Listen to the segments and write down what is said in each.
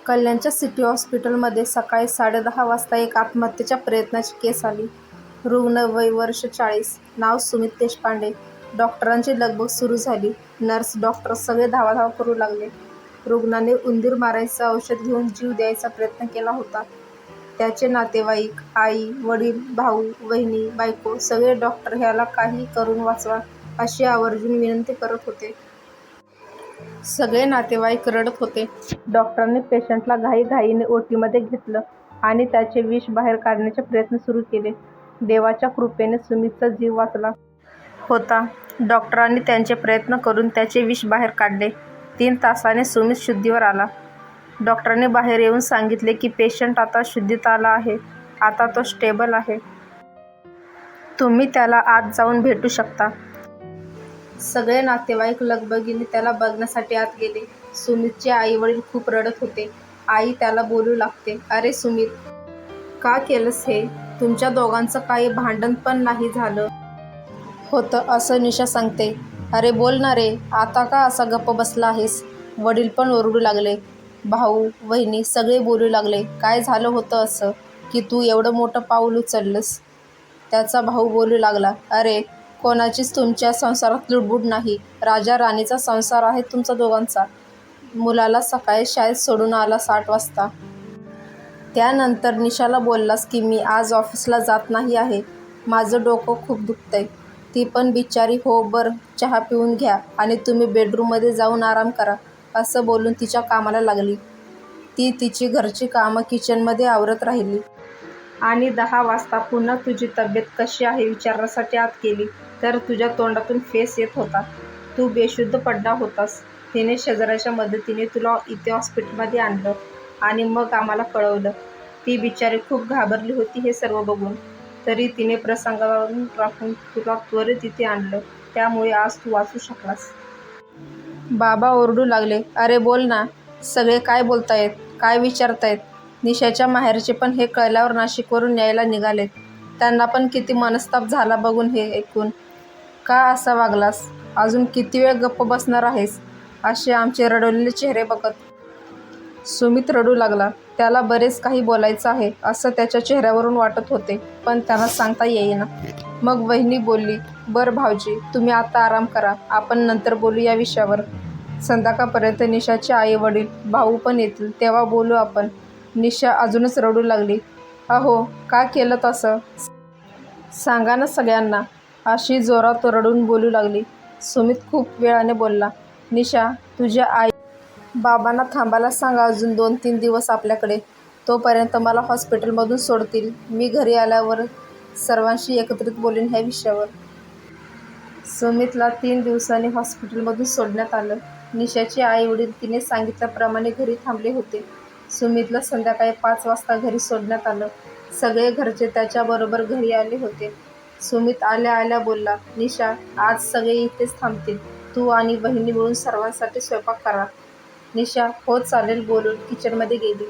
कल्याणच्या सिटी हॉस्पिटलमध्ये सकाळी 10:30 वाजता एक आत्महत्येच्या प्रयत्नाची केस आली. रुग्ण वय वर्ष 40, नाव सुमित देशपांडे. डॉक्टरांची लगबग सुरू झाली. नर्स, डॉक्टर सगळे धावाधाव करू लागले. रुग्णाने उंदीर मारायचं औषध घेऊन जीव द्यायचा प्रयत्न केला होता. त्याचे नातेवाईक, आई, वडील, भाऊ, वहिनी, बायको सगळे डॉक्टर ह्याला काही करून वाचवा अशी आवर्जून विनंती करत होते. सगळे नातेवाईक रडत होते. डॉक्टरांनी पेशंटला घाईघाईने ओटीमध्ये घेतलं आणि त्याचे विष बाहेर काढण्याचे प्रयत्न सुरू केले. देवाच्या कृपेने सुमितचा जीव वाचला होता. डॉक्टरांनी त्यांचे प्रयत्न करून त्याचे विष बाहेर काढले. 3 तासाने सुमित शुद्धीवर आला. डॉक्टरांनी बाहेर येऊन सांगितले की पेशंट आता शुद्धीत आला आहे. आता तो स्टेबल आहे. तुम्ही त्याला आत जाऊन भेटू शकता. सगळे नातेवाईक लगबगीने त्याला बघण्यासाठी आत गेले. सुमितचे आई वडील खूप रडत होते. आई त्याला बोलू लागते, अरे सुमित, का केलंस हे? तुमच्या दोघांचं काही भांडण पण नाही झालं होतं असं निशा सांगते. अरे बोल ना रे, आता का असा गप्प बसला आहेस? वडील पण ओरडू लागले. भाऊ, वहिनी सगळे बोलू लागले. काय झालं होतं असं की तू एवढं मोठं पाऊल उचललंस? त्याचा भाऊ बोलू लागला, अरे कोणाचीच तुमच्या संसारात लुडबुड नाही. राजा राणीचा संसार आहे तुमचा दोघांचा. मुलाला सकाळी शाळेत सोडून आला 7 वाजता. त्यानंतर निशाला बोललास की मी आज ऑफिसला जात नाही आहे. माझं डोकं खूप दुखतंय. ती पण बिचारी हो बरं चहा पिऊन घ्या आणि तुम्ही बेडरूममध्ये जाऊन आराम करा असं बोलून तिच्या कामाला लागली. ती तिची घरची कामं किचनमध्ये आवरत राहिली आणि 10 वाजता पुन्हा तुझी तब्येत कशी आहे विचारण्यासाठी आत गेली तर तुझ्या तोंडातून फेस येत होता. तू बेशुद्ध पडला होतास. तिने शेजाऱ्याच्या मदतीने तुला इथे हॉस्पिटलमध्ये आणलं आणि मग आम्हाला कळवलं. ती बिचारी खूप घाबरली होती हे सर्व बघून. तरी तिने प्रसंगावर राखून तुला त्वरित इथे आणलं. त्यामुळे आज तू वाचू शकलास. बाबा ओरडू लागले, अरे बोल ना, सगळे काय बोलतायत, काय विचारतायत? निशाच्या माहेरचे पण हे कळल्यावर नाशिकवरून यायला निघालेत. त्यांना पण किती मनस्ताप झाला बघून हे ऐकून. का असा वागलास? अजून किती वेळ गप्प बसणार आहेस? असे आमचे रडवलेले चेहरे बघत सुमित रडू लागला. त्याला बरेच काही बोलायचं आहे असं त्याच्या चेहऱ्यावरून वाटत होते, पण त्याला सांगता येईना. मग वहिनी बोलली, बरं भाऊजी, तुम्ही आता आराम करा. आपण नंतर बोलू या विषयावर. संध्याकाळपर्यंत निशाचे आई वडील, भाऊ पण येतील, तेव्हा बोलू आपण. निशा अजूनच रडू लागली. अहो, का केलं तसं? सांगा ना सगळ्यांना, अशी जोरात रडून बोलू लागली. सुमित खूप वेळाने बोलला, निशा, तुझ्या आई बाबांना थांबायला सांग अजून 2-3 दिवस आपल्याकडे. तोपर्यंत मला हॉस्पिटलमधून सोडतील. मी घरी आल्यावर सर्वांशी एकत्रित बोलेन ह्या विषयावर. सुमितला 3 दिवसांनी हॉस्पिटलमधून सोडण्यात आलं. निशाचे आई वडील तिने सांगितल्याप्रमाणे घरी थांबले होते. सुमितला संध्याकाळी 5 वाजता घरी सोडण्यात आलं. सगळे घरचे त्याच्याबरोबर घरी आले होते. सुमित आल्या आल्या बोलला, निशा, आज सगळे इथेच थांबतील. तू आणि वहिनी मिळून सर्वांसाठी स्वयंपाक करा. निशा हो चालेल बोलून किचनमध्ये गेली.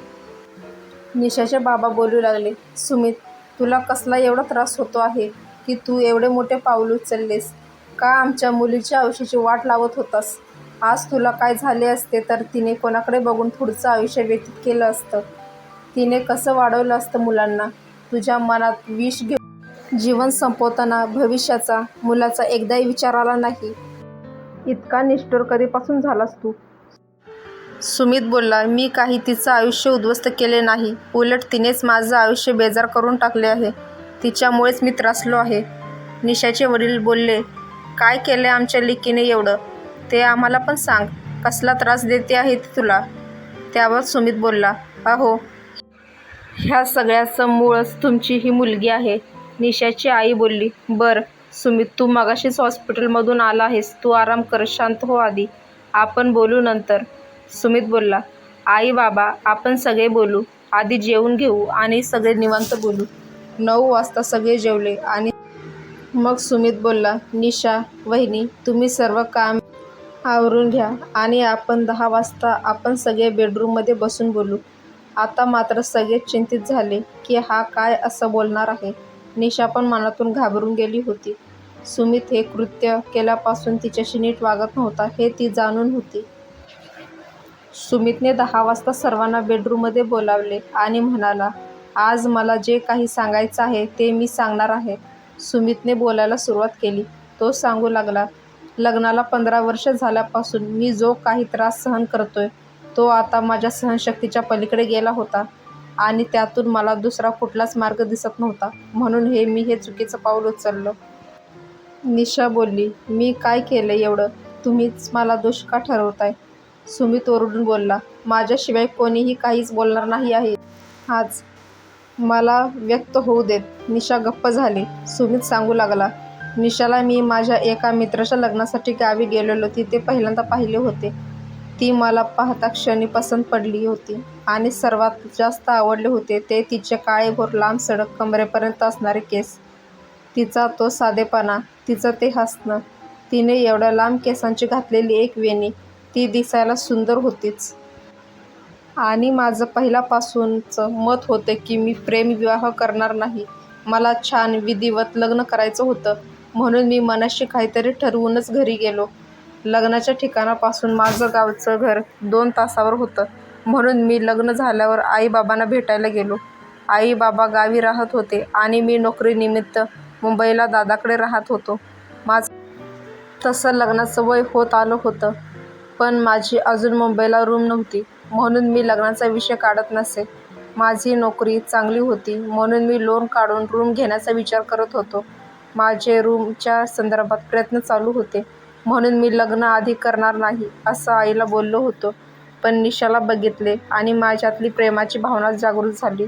निशाचे बाबा बोलू लागले, सुमित, तुला कसला एवढा त्रास होतो आहे की तू एवढे मोठे पाऊल उचललेस? का आमच्या मुलीच्या आयुष्याची वाट लावत होतास? आज तुला काय झाले असते तर तिने कोणाकडे बघून पुढचं आयुष्य व्यतीत केलं असतं? तिने कसं वाढवलं असतं मुलांना? तुझ्या मनात विष घेऊन जीवन संपवताना भविष्याचा, मुलाचा एकदाही विचार आला नाही. इतका निष्ठुर कधीपासून झालास तू? सुमित बोलला, मी काही तिचं आयुष्य उद्ध्वस्त केले नाही. उलट तिनेच माझं आयुष्य बेजार करून टाकले आहे. तिच्यामुळेच मी त्रासलो आहे. निशाचे वडील बोलले, काय केलंय आमच्या लेकीने एवढं? ते आम्हाला पण सांग. कसला त्रास देते आहे ती तुला? त्यावर सुमित बोलला, अहो, ह्या सगळ्याचं मूळच तुमची ही मुलगी आहे. निशाची आई बोलली, बरं सुमित, तू मगाशीच हॉस्पिटलमधून आला आहेस. तू आराम कर, शांत हो आधी. आपण बोलू नंतर. सुमित बोलला, आई बाबा, आपण सगळे बोलू. आधी जेवून घेऊ आणि सगळे निवांत बोलू. 9 वाजता सगळे जेवले आणि मग सुमित बोलला, निशा, वहिनी, तुम्ही सर्व काम आवरून घ्या आणि आपण 10 वाजता आपण सगळे बेडरूममध्ये बसून बोलू. आता मात्र सगळेच चिंतित झाले की हा काय असं बोलणार आहे. निशा पण मनातून घाबरून गेली होती. सुमित हे कृत्य केल्यापासून तिच्याशी नीट वागत नव्हता हे ती जाणून होती. सुमितने 10 वाजता सर्वांना बेडरूममध्ये बोलावले आणि म्हणाला, आज मला जे काही सांगायचं आहे ते मी सांगणार आहे. सुमितने बोलायला सुरुवात केली. तो सांगू लागला, लग्नाला 15 वर्ष झाल्यापासून मी जो काही त्रास सहन करतोय तो आता माझ्या सहनशक्तीच्या पलीकडे गेला होता आणि त्यातून मला दुसरा कुठलाच मार्ग दिसत नव्हता. म्हणून मी हे चुकीचं पाऊल उचललं. निशा बोलली, मी काय केलं एवढं? तुम्हीच मला दोष का ठरवताय? सुमित ओरडून बोलला, माझ्याशिवाय कोणीही काहीच बोलणार नाही आहे आज. मला व्यक्त होऊ देत. निशा गप्प झाली. सुमित सांगू लागला, निशाला मी माझ्या एका मित्राच्या लग्नासाठी गावी गेलेलो तिथे पहिल्यांदा पाहिले होते. ती मला पाहता क्षणी पसंत पडली होती आणि सर्वात जास्त आवडले होते ते तिचे काळेभोर लांब सडक कमरेपर्यंत असणारे केस, तिचा तो साधेपणा, तिचं ते हसणं. तिने एवढ्या लांब केसांची घातलेली एक वेणी, ती दिसायला सुंदर होतीच. आणि माझं पहिल्यापासूनचं मत होतं की मी प्रेमविवाह करणार नाही. मला छान विधिवत लग्न करायचं होतं. म्हणून मी मनाशी काहीतरी ठरवूनच घरी गेलो. लग्नाच्या ठिकाणापासून माझं गावचं घर 2 तासावर होतं. म्हणून मी लग्न झाल्यावर आई-बाबांना भेटायला गेलो. आई-बाबा गावी राहत होते आणि मी नोकरीनिमित्त मुंबईला दादाकडे राहत होतो. माझं तसं लग्नाचं वय होत आलं होतं, पण माझी अजून मुंबईला रूम नव्हती. म्हणून मी लग्नाचा विषय काढत नसे. माझी नोकरी चांगली होती म्हणून मी लोन काढून रूम घेण्याचा विचार करत होतो. माझे रूमच्या संदर्भात प्रयत्न चालू होते. म्हणून मी लग्न आधी करणार नाही असं आईला बोललो होतो. पण निशाला बघितले आणि माझ्यातली प्रेमाची भावना जागृत झाली.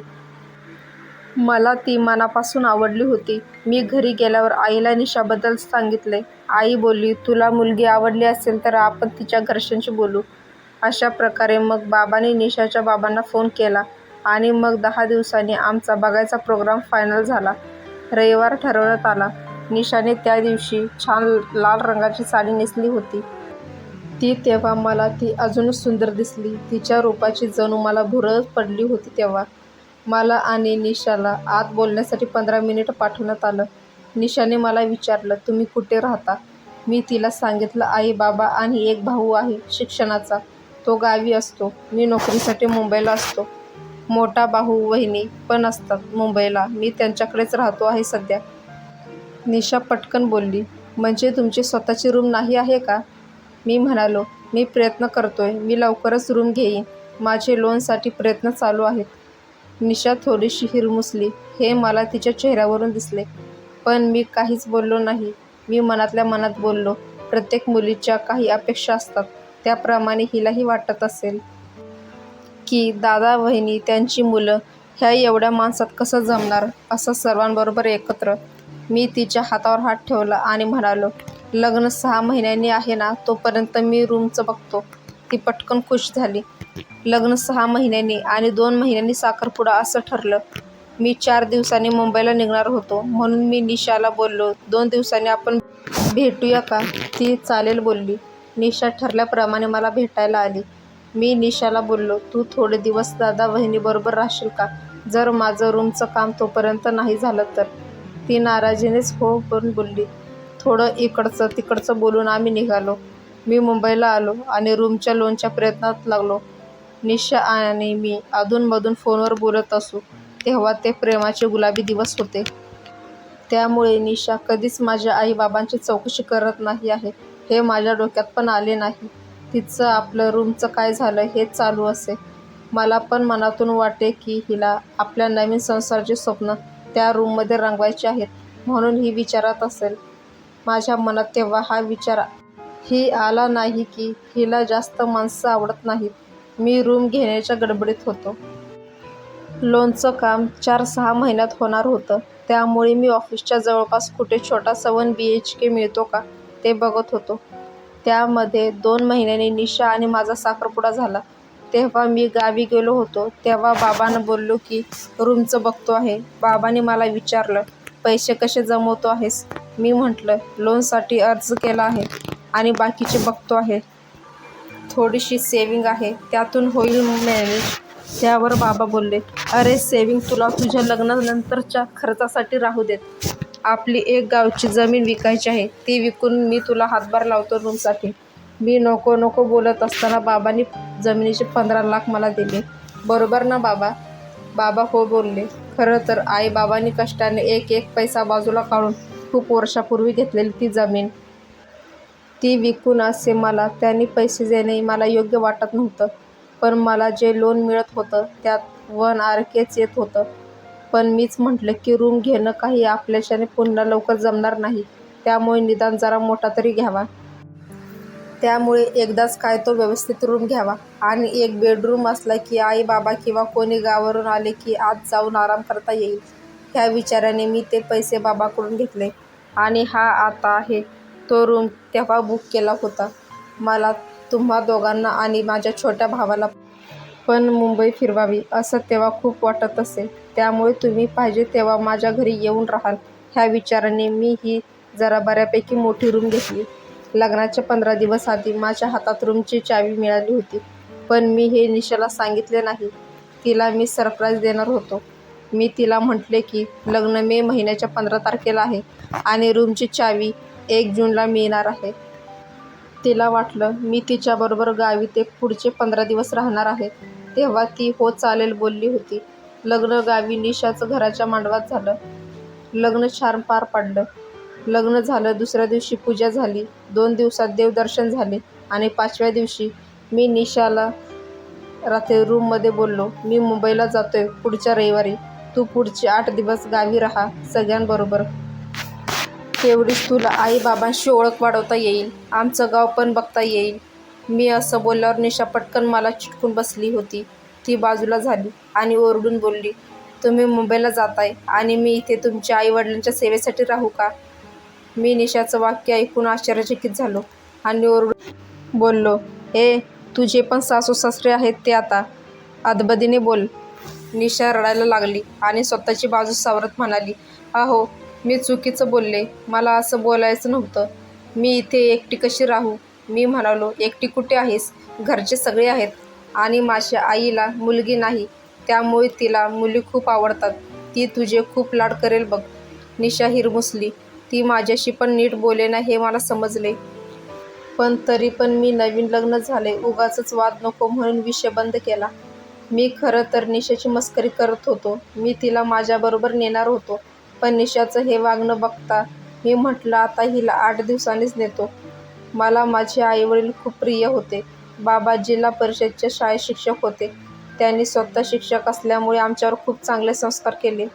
मला ती मनापासून आवडली होती. मी घरी गेल्यावर आईला निशाबद्दल सांगितले. आई बोलली, तुला मुलगी आवडली असेल तर आपण तिच्या घरच्यांशी बोलू. अशा प्रकारे मग बाबांनी निशाच्या बाबांना फोन केला आणि मग 10 दिवसांनी आमचा बघायचा प्रोग्राम फायनल झाला. रविवार ठरवण्यात आला. निशाने त्या दिवशी छान लाल रंगाची साडी नेसली होती. तेव्हा मला ती अजूनच सुंदर दिसली. तिच्या रूपाची जणू मला भुरळ पडली होती. तेव्हा मला आणि निशाला आत बोलण्यासाठी 15 मिनिटं पाठवण्यात आलं. निशाने मला विचारलं, तुम्ही कुठे राहता? मी तिला सांगितलं, आई बाबा आणि एक भाऊ आहे शिक्षणाचा, तो गावी असतो. मी नोकरीसाठी मुंबईला असतो. मोठा भाऊ वहिनी पण असतात मुंबईला. मी त्यांच्याकडेच राहतो आहे सध्या. निशा पटकन बोलली, म्हणजे तुमची स्वतःची रूम नाही आहे का? मी म्हणालो, मी प्रयत्न करतोय. मी लवकरच रूम घेईन. माझे लोनसाठी प्रयत्न चालू आहेत. निशा थोडीशी हिरमुसली हे मला तिच्या चेहऱ्यावरून दिसले. पण मी काहीच बोललो नाही. मी मनातल्या मनात बोललो, प्रत्येक मुलीच्या काही अपेक्षा असतात. त्याप्रमाणे हिलाही वाटत असेल की दादा वहिनी त्यांची मुलं ह्या एवढ्या माणसात कसं जमणार असं सर्वांबरोबर एकत्र. मी तिच्या हातावर हात ठेवला आणि म्हणालो, लग्न 6 महिन्यांनी आहे ना, तोपर्यंत मी रूमचं बघतो. ती पटकन खुश झाली. लग्न 6 महिन्यांनी आणि 2 महिन्यांनी साखरपुडा असं ठरलं. मी 4 दिवसांनी मुंबईला निघणार होतो. म्हणून मी निशाला बोललो, 2 दिवसांनी आपण भेटूया का? ती चालेल बोलली. निशा ठरल्याप्रमाणे मला भेटायला आली. मी निशाला बोललो, तू थोडे दिवस दादा वहिनीबरोबर राहशील का? जर माझं रूमचं काम तोपर्यंत नाही झालं तर? ती नाराजीनेच हो पण बोलली. थोडं इकडचं तिकडचं बोलून आम्ही निघालो. मी मुंबईला आलो आणि रूमच्या लोनच्या प्रयत्नात लागलो. निशा आणि मी अधूनमधून फोनवर बोलत असू तेव्हा ते प्रेमाचे गुलाबी दिवस होते. त्यामुळे निशा कधीच माझ्या आई-बाबांची चौकशी करत नाही आहे हे माझ्या डोक्यात पण आले नाही. तिचं आपलं रूमचं काय झालं हेच चालू असे. मला पण मनातून वाटे की हिला आपल्या नवीन संसाराची स्वप्न त्या रूममध्ये रंगवायची आहेत म्हणून ही विचारात असेल. माझ्या मनात तेव्हा हा विचार ही आला नाही की हिला जास्त माणसं आवडत नाहीत. मी रूम घेण्याच्या गडबडीत होतो. लोनचं काम 4-6 महिन्यात होणार होतं. त्यामुळे मी ऑफिसच्या जवळपास कुठे छोटासा 1 BHK मिळतो का ते बघत होतो. त्यामध्ये 2 महिन्यांनी निशा आणि माझा साखरपुडा झाला. तेव्हा मी गावी गेलो होतो. तेव्हा बाबांना बोललो की रूमचं बघतो आहे. बाबांनी मला विचारलं, पैसे कसे जमवतो आहेस? मी म्हटलं, लोनसाठी अर्ज केला आहे आणि बाकीचे बघतो आहे. थोडीशी सेविंग आहे, त्यातून होईल मॅनेज. त्यावर बाबा बोलले, अरे सेविंग तुला तुझ्या लग्नानंतरच्या खर्चासाठी राहू देत. आपली एक गावची जमीन विकायची आहे. ती विकून मी तुला हातभार लावतो रूमसाठी. मी नको नको बोलत असताना बाबांनी जमिनीचे 15 लाख मला दिले. बरोबर ना बाबा? बाबा हो बोलले. खरं तर आई बाबांनी कष्टाने एक एक पैसा बाजूला काढून खूप वर्षापूर्वी घेतलेली ती जमीन. ती विकून असे मला त्यांनी पैसे देणे मला योग्य वाटत नव्हतं. पण मला जे लोन मिळत होतं त्यात 1 RKच येत होतं. पण मीच म्हटलं की रूम घेणं काही आपल्याच्याने पुन्हा लवकर जमणार नाही. त्यामुळे निदान जरा मोठा तरी घ्यावा. त्यामुळे एकदाच काय तो व्यवस्थित रूम घ्यावा आणि एक बेडरूम असला की आई बाबा किंवा कोणी गावावरून आले की आत जाऊन आराम करता येईल. ह्या विचाराने मी ते पैसे बाबाकडून घेतले आणि हा आता आहे तो रूम तेव्हा बुक केला होता. मला, तुम्हा दोघांना आणि माझ्या छोट्या भावाला पण मुंबई फिरवावी असं तेव्हा खूप वाटत असे. त्यामुळे तुम्ही पाहिजे तेव्हा माझ्या घरी येऊन राहाल ह्या विचाराने मी ही जरा बऱ्यापैकी मोठी रूम घेतली. लग्नाच्या 15 दिवस आधी माझ्या हातात रूमची चावी मिळाली होती. पण मी हे निशाला सांगितले नाही. तिला मी सरप्राईज देणार होतो. मी तिला म्हटले की लग्न मे महिन्याच्या 15 तारखेला आहे आणि रूमची चावी 1 जूनला मिळणार आहे. तिला वाटलं मी तिच्याबरोबर गावी ते पुढचे 15 दिवस राहणार आहे. तेव्हा ती हो चालेल बोलली होती. लग्न गावी निशाचं घराच्या मांडवात झालं. लग्न छान पार पडलं. लग्न झालं. दुसऱ्या दिवशी पूजा झाली. 2 दिवसात देवदर्शन झाले आणि 5व्या दिवशी मी निशाला रात्री रूममध्ये बोललो, मी मुंबईला जातोय पुढच्या रविवारी. तू पुढचे 8 दिवस गावी राहा सगळ्यांबरोबर. तेवढीच तुला आई बाबांशी ओळख वाढवता येईल. आमचं गाव पण बघता येईल. मी असं बोलल्यावर निशा पटकन मला चिटकून बसली होती. ती बाजूला झाली आणि ओरडून बोलली, तुम्ही मुंबईला जाताय आणि मी इथे तुमच्या आईवडिलांच्या सेवेसाठी राहू का? मी निशाचं वाक्य ऐकून आश्चर्यचकित झालो आणि ओरडून बोललो, तुझे पण सासू सासरे आहेत ते आता अदबदीने बोल. निशा रडायला लागली आणि स्वतःची बाजू सावरत म्हणाली, अहो मी चुकीचं बोलले. मला असं बोलायचं नव्हतं. मी इथे एकटी कशी राहू? मी म्हणालो, एकटी कुठे आहेस? घरचे सगळे आहेत आणि माझ्या आईला मुलगी नाही. त्यामुळे तिला मुली खूप आवडतात. ती तुझे खूप लाड करेल बघ. निशा हिरमुसली. ती माझ्याशी पण नीट बोलेना हे मला समजले. पण तरी पण मी नवीन लग्न झाले उगाचच वाद नको म्हणून विषय बंद केला. मी खरं तर निशाची मस्करी करत होतो. मी तिला माझ्याबरोबर नेणार होतो. पण निशाचं हे वागणं बघता मी म्हटलं आता हिला 8 दिवसांनीच नेतो. मला माझे आईवडील खूप प्रिय होते. बाबा जिल्हा परिषदेच्या शाळेत शिक्षक होते. त्यांनी स्वतः शिक्षक असल्यामुळे आमच्यावर खूप चांगले संस्कार केले.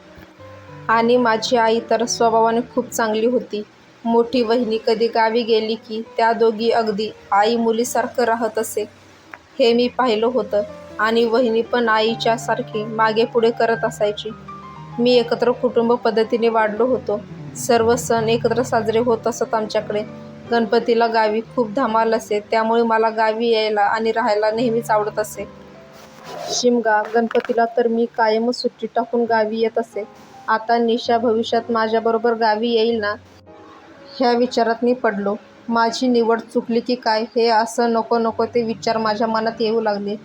आणि माझी आई तर स्वभावाने खूप चांगली होती. मोठी वहिनी कधी गावी गेली की त्या दोघी अगदी आई मुलीसारखं राहत असे हे मी पाहिलं होतं. आणि वहिनी पण आईच्या सारखी मागे पुढे करत असायची. मी एकत्र कुटुंब पद्धतीने वाढलो होतो. सर्व सण एकत्र साजरे होत असत आमच्याकडे. गणपतीला गावी खूप धमाल असे. त्यामुळे मला गावी यायला आणि राहायला नेहमीच आवडत असे. शिमगा, गणपतीला तर मी कायमच सुट्टी टाकून गावी येत असे. आता निशा भविष्यात माझ्याबरोबर गावी येईल ना ह्या विचारात मी पडलो. माझी निवड चुकली की काय हे असं नको नको ते विचार माझ्या मनात येऊ लागले.